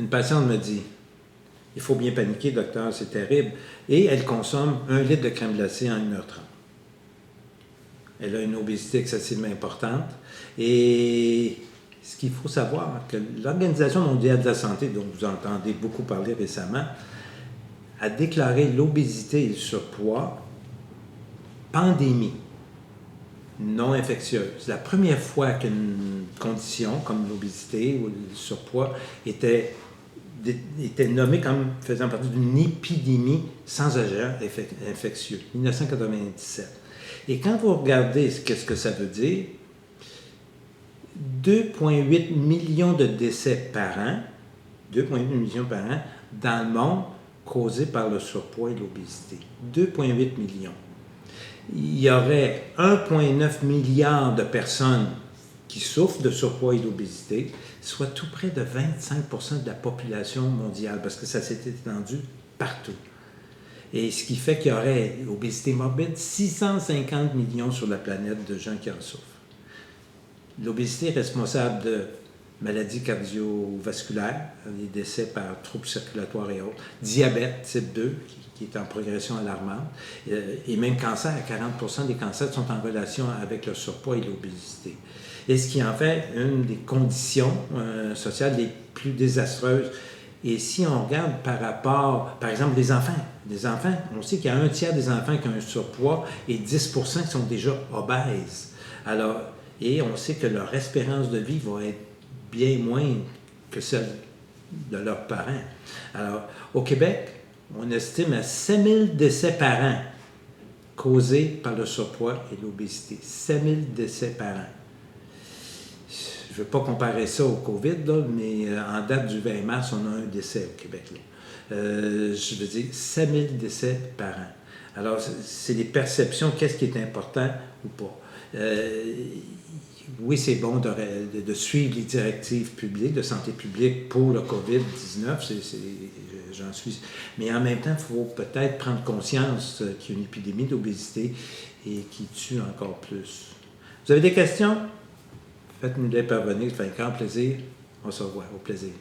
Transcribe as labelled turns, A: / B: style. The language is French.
A: Une patiente me dit, il faut bien paniquer, docteur, c'est terrible. Et elle consomme 1 litre de crème glacée en 1h30. Elle a une obésité excessivement importante. Et ce qu'il faut savoir, que l'Organisation mondiale de la santé, dont vous entendez beaucoup parler récemment, a déclaré l'obésité et le surpoids pandémie non infectieuse. C'est la première fois qu'une condition comme l'obésité ou le surpoids était nommée comme faisant partie d'une épidémie sans agent infectieux, 1997. Et quand vous regardez ce que ça veut dire, 2,8 millions de décès par an, 2,8 millions par an, dans le monde causés par le surpoids et l'obésité. 2,8 millions. Il y aurait 1,9 milliard de personnes qui souffrent de surpoids et d'obésité, soit tout près de 25% de la population mondiale, parce que ça s'est étendu partout. Et ce qui fait qu'il y aurait obésité morbide, 650 millions sur la planète de gens qui en souffrent. L'obésité est responsable de maladies cardiovasculaires, des décès par troubles circulatoires et autres, diabète type 2, qui est en progression alarmante, et même cancer, 40% des cancers sont en relation avec le surpoids et l'obésité. Et ce qui en fait une des conditions sociales les plus désastreuses. Et si on regarde par rapport, par exemple, les enfants, on sait qu'il y a 1/3 des enfants qui ont un surpoids et 10% qui sont déjà obèses. Alors, et on sait que leur espérance de vie va être bien moindre que celle de leurs parents. Alors, au Québec, on estime à 7000 décès par an causés par le surpoids et l'obésité. 7000 décès par an. Je ne veux pas comparer ça au COVID, là, mais en date du 20 mars, on a un décès au Québec. Je veux dire 7000 décès par an. Alors, c'est les perceptions, qu'est-ce qui est important ou pas. Oui, c'est bon de suivre les directives publiques, de santé publique pour le COVID-19, j'en suis. Mais en même temps, il faut peut-être prendre conscience qu'il y a une épidémie d'obésité et qui tue encore plus. Vous avez des questions? Faites-nous les parvenir, ça fait un grand plaisir. On se revoit, au plaisir.